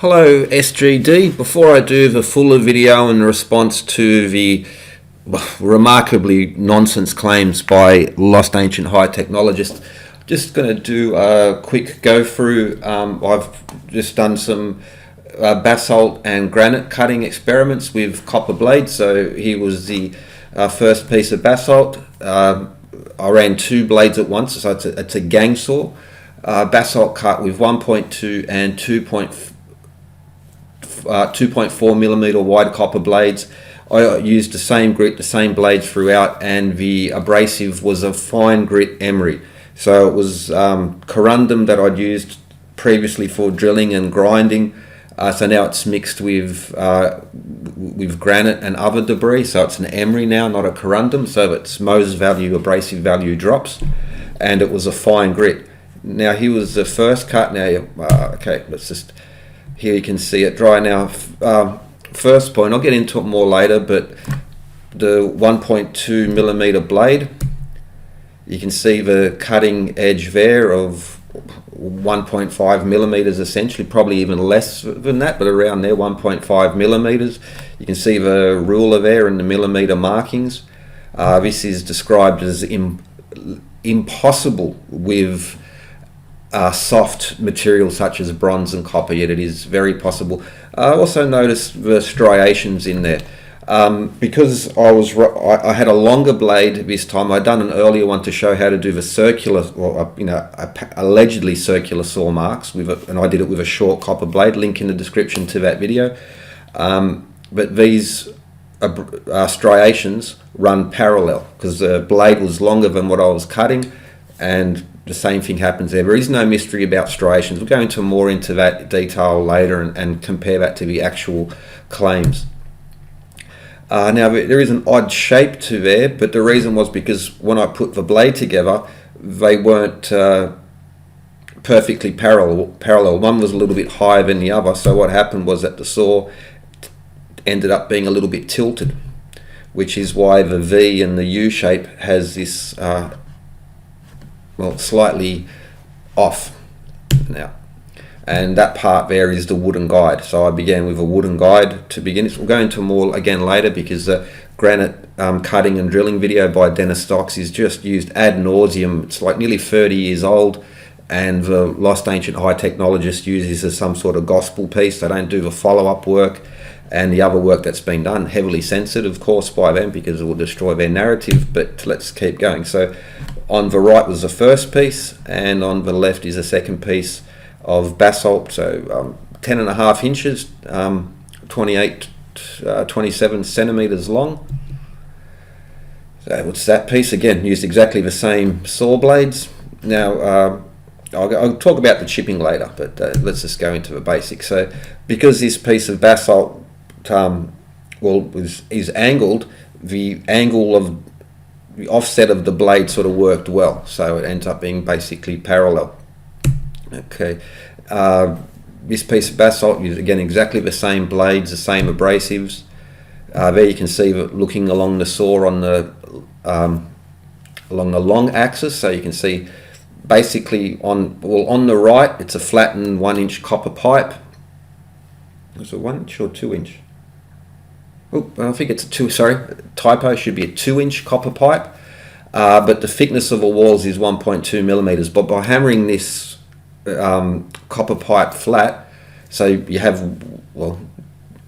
Hello SGD. Before I do the fuller video in response to the remarkably nonsense claims by lost ancient high technologists, just going to do a quick go through. I've just done some basalt and granite cutting experiments with copper blades. So here was the first piece of basalt. I ran two blades at once, so it's a gang saw. Basalt cut with 1.2 and 2.4 millimeter wide copper blades. I used the same grit, the same blades throughout, and the abrasive was a fine grit emery. So it was corundum that I'd used previously for drilling and grinding. So now it's mixed with granite and other debris. So it's an emery now, not a corundum. So its Mohs value, abrasive value drops, and it was a fine grit. Now here was the first cut. Now, okay, let's just. Here you can see it dry now. First point, I'll get into it more later, but the 1.2 millimeter blade, you can see the cutting edge there of 1.5 millimeters essentially, probably even less than that, but around there, 1.5 millimeters. You can see the ruler there and the millimeter markings. This is described as impossible with soft materials such as bronze and copper, yet it is very possible. I also noticed the striations in there. Because I had a longer blade this time. I'd done an earlier one to show how to do the circular, or allegedly circular saw marks with it, and I did it with a short copper blade. Link in the description to that video. But these striations run parallel because the blade was longer than what I was cutting, and the same thing happens there. There is no mystery about striations. We'll go more into that detail later and compare that to the actual claims. Now there is an odd shape to there, but the reason was because when I put the blade together, they weren't perfectly parallel. One was a little bit higher than the other, so what happened was that the saw ended up being a little bit tilted, which is why the V and the U shape has this slightly off now, and that part there is the wooden guide. So I began with a wooden guide to begin. We'll go into more again later, because the granite cutting and drilling video by Dennis Stocks is just used ad nauseum. It's like nearly 30 years old, and the lost ancient high technologist uses as some sort of gospel piece. They don't do the follow-up work and the other work that's been done, heavily censored of course by them because it will destroy their narrative. But let's keep going. So on the right was the first piece, and on the left is the second piece of basalt. So 10.5 inches, 27 centimeters long. So it's that piece again, used exactly the same saw blades. Now I'll talk about the chipping later, but let's just go into the basics. So because this piece of basalt is angled, the angle of the offset of the blade sort of worked well, so it ends up being basically parallel. Okay, this piece of basalt used again exactly the same blades, the same abrasives. There you can see that looking along the saw on the along the long axis, so you can see basically on the right it's a flattened 1-inch copper pipe. Is it 1 inch or 2 inch? Oh, I think it's a typo, should be a 2-inch copper pipe, but the thickness of the walls is 1.2 millimeters. But by hammering this copper pipe flat, so you have,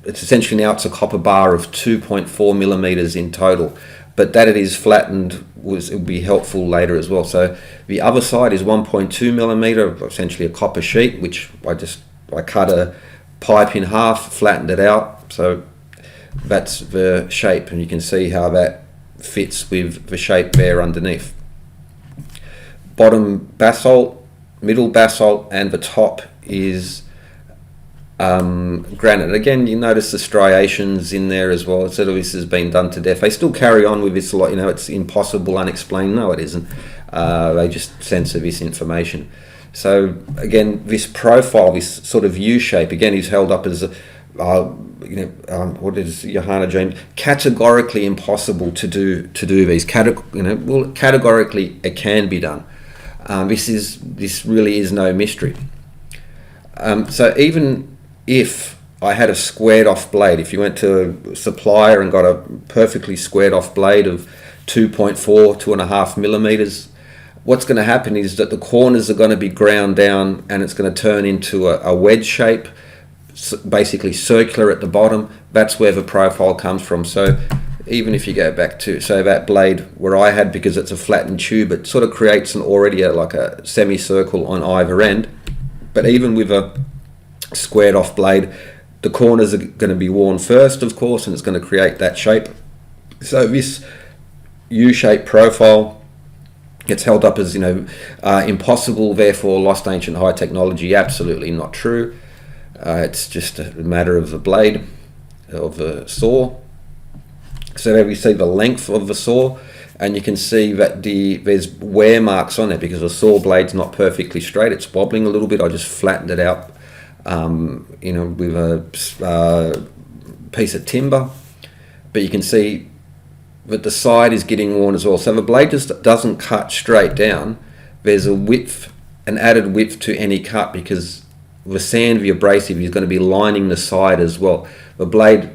it's essentially now it's a copper bar of 2.4 millimeters in total, but that it is flattened it will be helpful later as well. So the other side is 1.2 millimeter, essentially a copper sheet, which I cut a pipe in half, flattened it out, so that's the shape, and you can see how that fits with the shape there underneath. Bottom basalt, middle basalt, and the top is granite. Again, you notice the striations in there as well. So this has been done to death. They still carry on with this a lot. It's impossible, unexplained. No, it isn't. They just censor this information. So again, this profile, this sort of U shape, again is held up as a what is Johanna James? Categorically impossible to do these. Categorically it can be done. This really is no mystery. So even if I had a squared off blade, if you went to a supplier and got a perfectly squared off blade of 2.4, 2.5 millimeters, what's going to happen is that the corners are going to be ground down and it's going to turn into a wedge shape, basically circular at the bottom. That's where the profile comes from. So even if you go back to, say, that blade where I had, because it's a flattened tube, it sort of creates like a semicircle on either end. But even with a squared off blade, the corners are going to be worn first, of course, and it's going to create that shape. So this U-shaped profile gets held up as, impossible, therefore lost ancient high technology. Absolutely not true. It's just a matter of the blade, of the saw. So there we see the length of the saw, and you can see that there's wear marks on it because the saw blade's not perfectly straight. It's wobbling a little bit. I just flattened it out, with a piece of timber. But you can see that the side is getting worn as well. So the blade just doesn't cut straight down. There's a width, an added width to any cut, because the sand, the abrasive, is going to be lining the side as well. The blade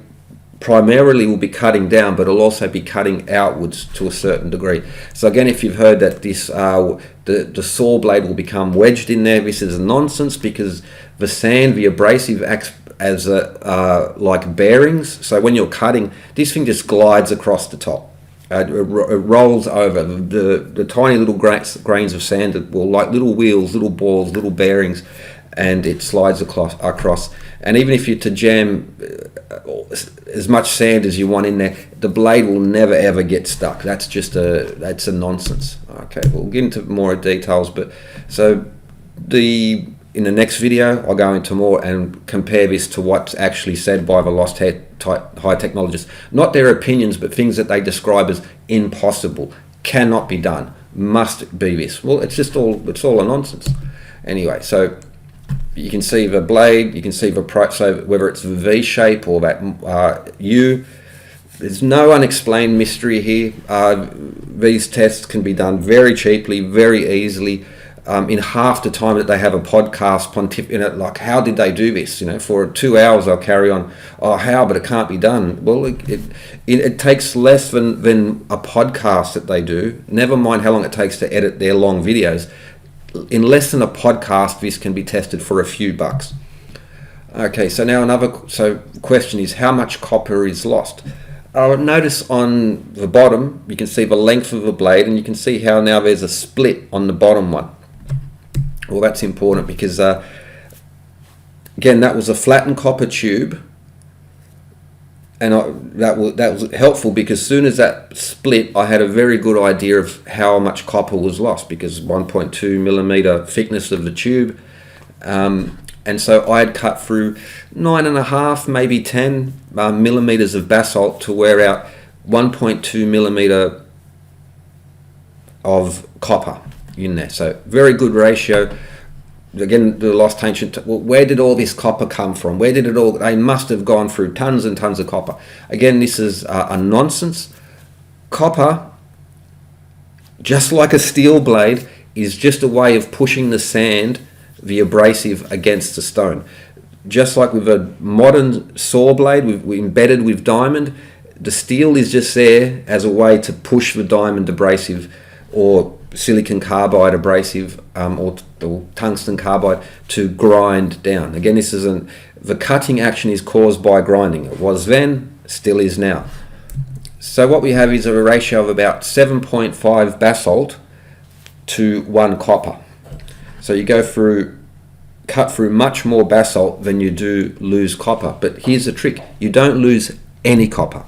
primarily will be cutting down, but it'll also be cutting outwards to a certain degree. So again, if you've heard that this the saw blade will become wedged in there, this is nonsense, because the sand, the abrasive, acts as like bearings. So when you're cutting, this thing just glides across the top. It rolls over. The tiny little grains of sand that will, like little wheels, little balls, little bearings, and it slides across. And even if you're to jam as much sand as you want in there, the blade will never ever get stuck. That's a nonsense. Okay, we'll get into more details, but so in the next video I'll go into more and compare this to what's actually said by the lost high technologists. Not their opinions, but things that they describe as impossible, cannot be done, must be this. Well, it's all a nonsense. Anyway, so you can see the blade, you can see so whether it's the V shape or that U, there's no unexplained mystery here. These tests can be done very cheaply, very easily, in half the time that they have a podcast like, how did they do this? For 2 hours they'll carry on, how, but it can't be done. Well, it takes less than a podcast that they do, never mind how long it takes to edit their long videos. In less than a podcast, this can be tested for a few bucks. Okay, so now the question is, how much copper is lost? Notice on the bottom, you can see the length of the blade, and you can see how now there's a split on the bottom one. Well, that's important because, again, that was a flattened copper tube, and that was helpful because as soon as that split, I had a very good idea of how much copper was lost, because 1.2 millimeter thickness of the tube, and so I had cut through 9.5, maybe 10 millimeters of basalt to wear out 1.2 millimeter of copper in there. So very good ratio. Again, the lost ancient, where did all this copper come from? Where did it all, they must have gone through tons and tons of copper. Again, this is a nonsense. Copper, just like a steel blade, is just a way of pushing the sand, the abrasive, against the stone. Just like with a modern saw blade, we embedded with diamond, the steel is just there as a way to push the diamond abrasive or silicon carbide abrasive or tungsten carbide to grind down. Again, the cutting action is caused by grinding. It was then, still is now. So what we have is a ratio of about 7.5 basalt to 1 copper. So you cut through much more basalt than you do lose copper. But here's the trick, you don't lose any copper.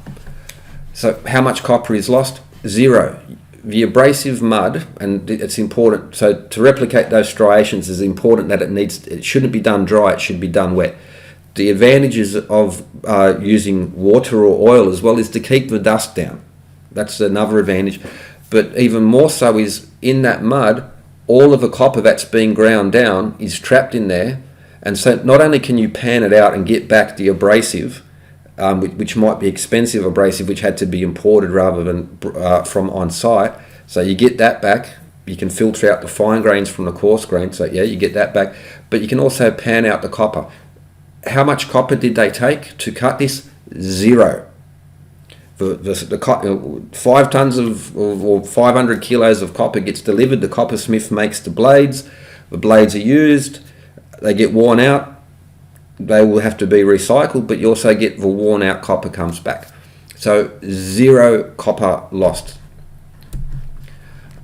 So how much copper is lost? 0. The abrasive mud, and it's important, so to replicate those striations is important that it shouldn't be done dry, it should be done wet. The advantages of using water or oil as well is to keep the dust down. That's another advantage. But even more so is in that mud, all of the copper that's being ground down is trapped in there, and so not only can you pan it out and get back the abrasive, which might be expensive abrasive, which had to be imported rather than from on site. So you get that back. You can filter out the fine grains from the coarse grains. So yeah, you get that back. But you can also pan out the copper. how much copper did they take to cut this? 0. The 5 tons or 500 kilos of copper gets delivered. The coppersmith makes the blades are used, they get worn out, they will have to be recycled, but you also get the worn out copper comes back. So 0 copper lost.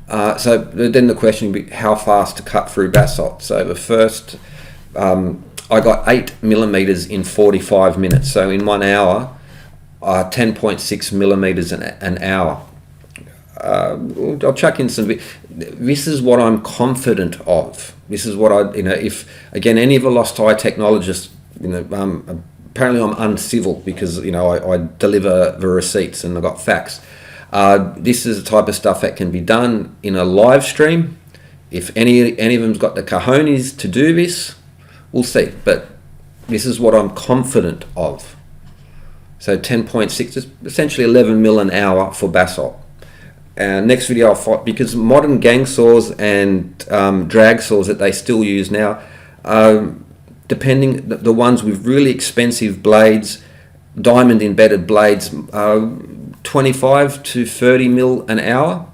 So then the question would be how fast to cut through basalt. So the first, I got 8 millimeters in 45 minutes. So in 1 hour, 10.6 millimeters an hour. I'll chuck in some. This is what I'm confident of. This is what if again any of the lost eye technologists, apparently I'm uncivil because I deliver the receipts and I've got facts. This is the type of stuff that can be done in a live stream. If any of them's got the cojones to do this, we'll see. But this is what I'm confident of. So 10.6 is essentially 11 mil an hour for basalt. Next video I'll fight, because modern gang saws and drag saws that they still use now, depending the ones with really expensive blades, diamond embedded blades, 25 to 30 mil an hour.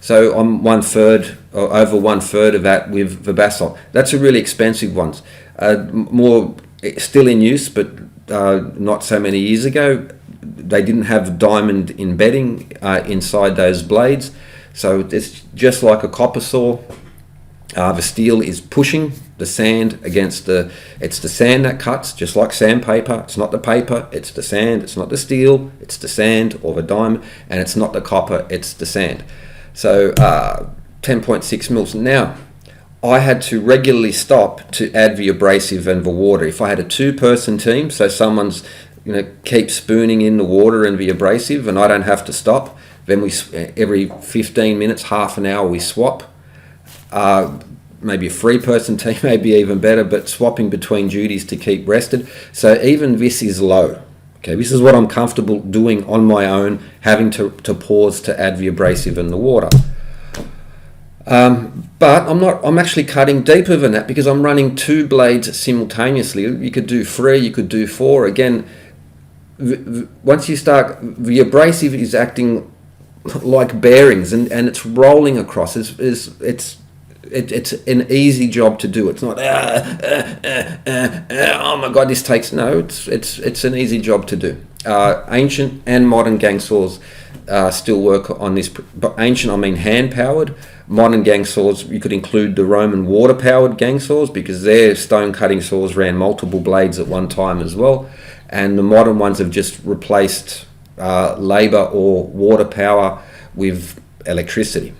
So I'm 1/3 or over 1/3 of that with the basalt. That's a really expensive ones. More still in use, but not so many years ago. They didn't have diamond embedding inside those blades, so it's just like a copper saw. The steel is pushing the sand against it's the sand that cuts, just like sandpaper. It's not the paper, it's the sand. It's not the steel, it's the sand or the diamond, and it's not the copper, it's the sand. So 10.6 mils. Now, I had to regularly stop to add the abrasive and the water. If I had a 2-person team, so someone's keep spooning in the water and the abrasive, and I don't have to stop, then we every 15 minutes, half an hour, we swap. Maybe a 3-person team may be even better, but swapping between duties to keep rested. So even this is low. Okay, this is what I'm comfortable doing on my own, having to pause to add the abrasive and the water. But I'm actually cutting deeper than that because I'm running 2 blades simultaneously. You could do 3, you could do 4. Again, once you start, the abrasive is acting like bearings and it's rolling across. It's an easy job to do. It's not oh my god, this takes it's an easy job to do. Ancient and modern gang saws still work on this. But ancient, I mean hand powered. Modern gang saws, you could include the Roman water powered gang saws because their stone cutting saws ran multiple blades at one time as well, and the modern ones have just replaced labor or water power with electricity.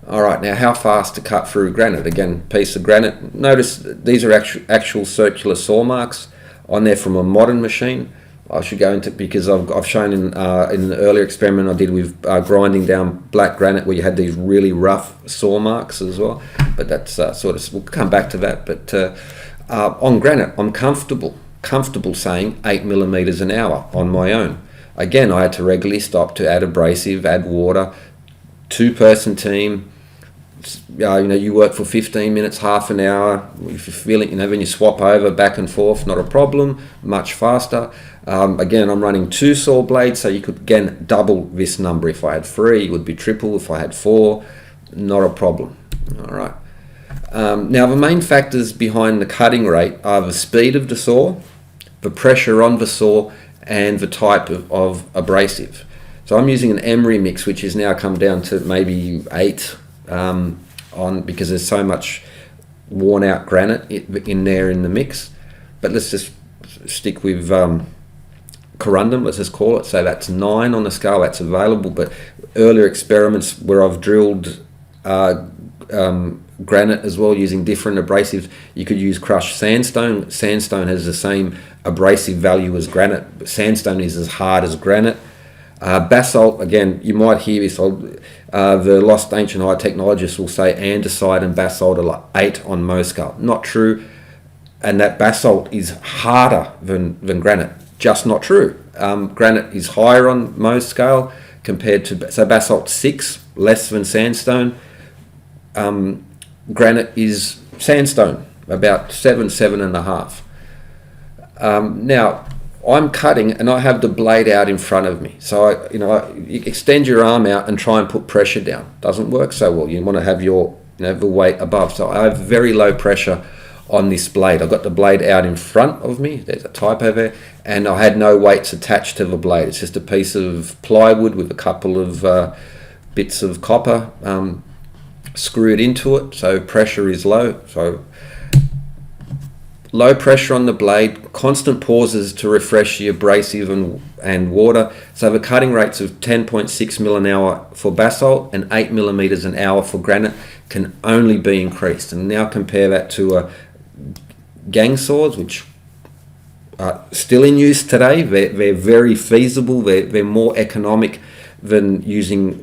Alright, now how fast to cut through granite? Again, piece of granite. Notice these are actual circular saw marks on there from a modern machine. I should go into, because I've shown in an earlier experiment I did with grinding down black granite where you had these really rough saw marks as well. But that's we'll come back to that. But on granite, I'm comfortable saying 8 millimeters an hour on my own. Again, I had to regularly stop to add abrasive, add water, 2-person team. You work for 15 minutes, half an hour. If you're feeling, when you swap over back and forth, not a problem, much faster. Again, I'm running 2 saw blades, so you could again double this number. If I had 3, it would be triple. If I had 4, not a problem. All right. Now, the main factors behind the cutting rate are the speed of the saw, the pressure on the saw, and the type of abrasive. So I'm using an emery mix, which has now come down to maybe 8 because there's so much worn out granite in there in the mix. But let's just stick with corundum, let's just call it. So that's 9 on the scale, that's available. But earlier experiments where I've drilled granite as well using different abrasives, you could use crushed sandstone. Sandstone has the same abrasive value as granite, but sandstone is as hard as granite. Basalt, again, you might hear this, the lost ancient eye technologists will say andesite and basalt are like 8 on Mohs scale. Not true, and that basalt is harder than granite. Just not true. Granite is higher on Mohs scale compared to, so basalt 6, less than sandstone. Granite is sandstone, about 7, 7.5. Now, I'm cutting and I have the blade out in front of me. So, you extend your arm out and try and put pressure down. Doesn't work so well. You want to have your the weight above. So I have very low pressure on this blade. I've got the blade out in front of me. There's a typo there. And I had no weights attached to the blade. It's just a piece of plywood with a couple of bits of copper screwed into it. So pressure is low. So low pressure on the blade, constant pauses to refresh the abrasive and water. So the cutting rates of 10.6 mil an hour for basalt and 8 millimeters an hour for granite can only be increased. And now compare that to gang saws, which are still in use today. They're very feasible. They're more economic than using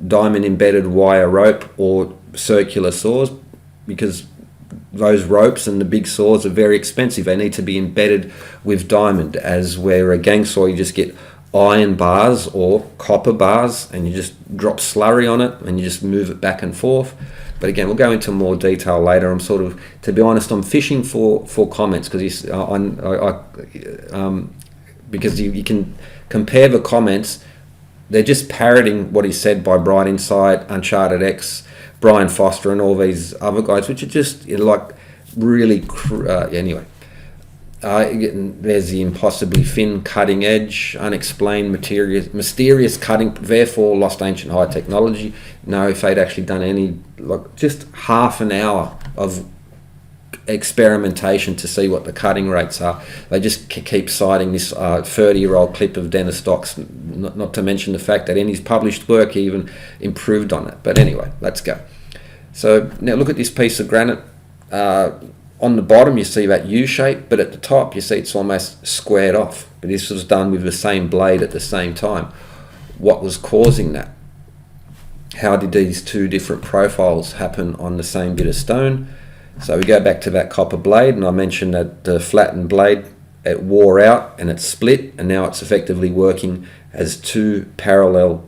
diamond embedded wire rope or circular saws, because those ropes and the big saws are very expensive. They need to be embedded with diamond, as where a gang saw you just get iron bars or copper bars and you just drop slurry on it and you just move it back and forth. But again, we'll go into more detail later. I'm sort of, to be honest, I'm fishing for comments, because because you can compare the comments. They're just parroting what he said by Bright Insight, Uncharted X, Brian Foster, and all these other guys, which are just like really anyway. There's the impossibly thin cutting edge, unexplained mysterious cutting, therefore lost ancient high technology. No, if they'd actually done any, like just half an hour of experimentation to see what the cutting rates are, they just keep citing this 30-year-old clip of Dennis Stocks, not to mention the fact that in his published work he even improved on it. But anyway, let's go. So now look at this piece of granite. On the bottom you see that U shape, but at the top you see it's almost squared off. But this was done with the same blade at the same time. What was causing that? How did these two different profiles happen on the same bit of stone? So we go back to that copper blade, and I mentioned that the flattened blade, it wore out and it split, and now it's effectively working as two parallel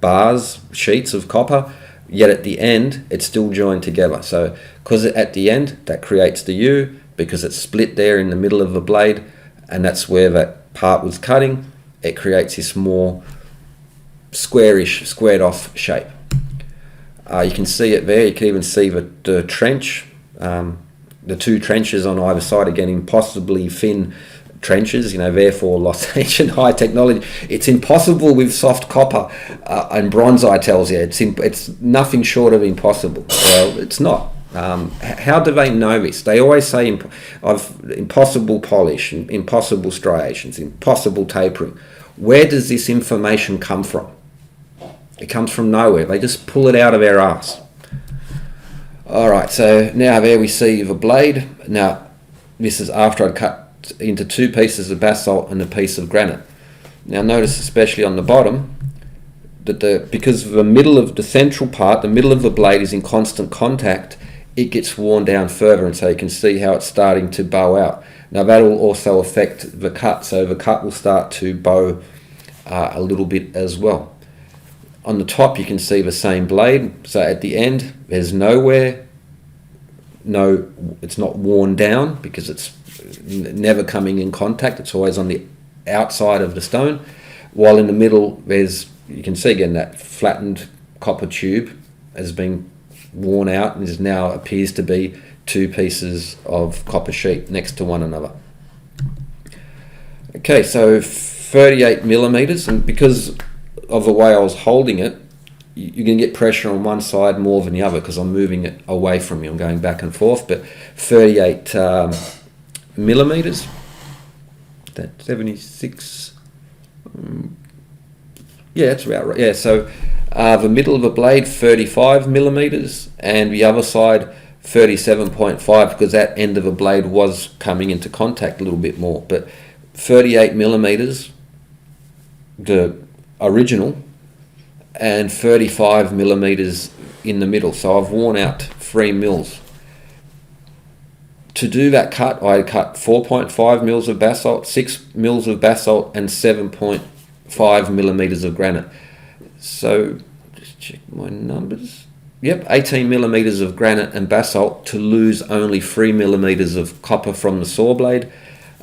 bars, sheets of copper, yet at the end it's still joined together. So because at the end that creates the U, because it's split there in the middle of the blade, and that's where that part was cutting, it creates this more squarish, squared off shape. You can see it there. You can even see the trench, the two trenches on either side, again impossibly thin trenches, therefore lost ancient high technology. It's impossible with soft copper and bronzite tells you it's nothing short of impossible. Well, it's not. How do they know this? They always say impossible polish, impossible striations, impossible tapering. Where does this information come from? It comes from nowhere. They just pull it out of their arse. Alright, so now there we see the blade. Now, this is after I'd cut into two pieces of basalt and a piece of granite. Now notice, especially on the bottom, that because the middle of the central part, the middle of the blade is in constant contact, it gets worn down further, and so you can see how it's starting to bow out. Now that will also affect the cut, so the cut will start to bow a little bit as well. On the top you can see the same blade, so at the end there's it's not worn down because it's never coming in contact, it's always on the outside of the stone, while in the middle you can see again that flattened copper tube has been worn out and now appears to be two pieces of copper sheet next to one another. Okay, so 38 millimeters, and because of the way I was holding it, you can get pressure on one side more than the other because I'm moving it away from you. I'm going back and forth, but 38 millimeters, that's 76, yeah, that's about right. Yeah, so the middle of the blade 35 millimeters and the other side 37.5, because that end of the blade was coming into contact a little bit more, but 38 millimeters, the original, and 35 millimeters in the middle. So I've worn out 3 mils. To do that cut, I cut 4.5 mils of basalt, 6 mils of basalt, and 7.5 millimeters of granite. So just check my numbers. Yep, 18 millimeters of granite and basalt to lose only 3 millimeters of copper from the saw blade.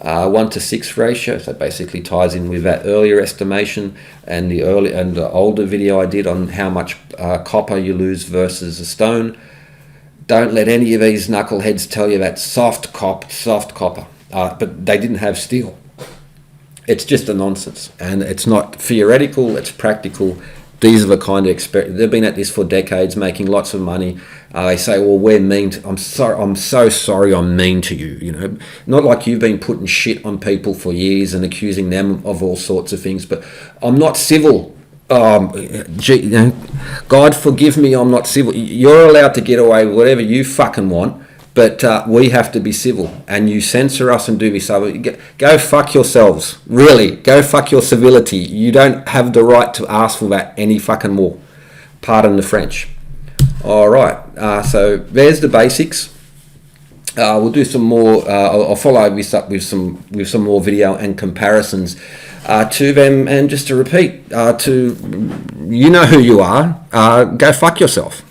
1:6 ratio, so basically ties in with that earlier estimation and the older video I did on how much copper you lose versus a stone. Don't let any of these knuckleheads tell you that soft copper, but they didn't have steel. It's just a nonsense, and it's not theoretical, it's practical. These are the kind of experiments. They've been at this for decades, making lots of money. They say, well, we're mean. I'm so sorry I'm mean to you. You know, not like you've been putting shit on people for years and accusing them of all sorts of things, but I'm not civil. You know, God forgive me, I'm not civil. You're allowed to get away with whatever you fucking want, but we have to be civil, and you censor us and do this other. Go fuck yourselves. Really, go fuck your civility. You don't have the right to ask for that any fucking more. Pardon the French. All right, so there's the basics. We'll do some more. I'll follow this up with some more video and comparisons to them. And just to repeat, you know who you are. Go fuck yourself.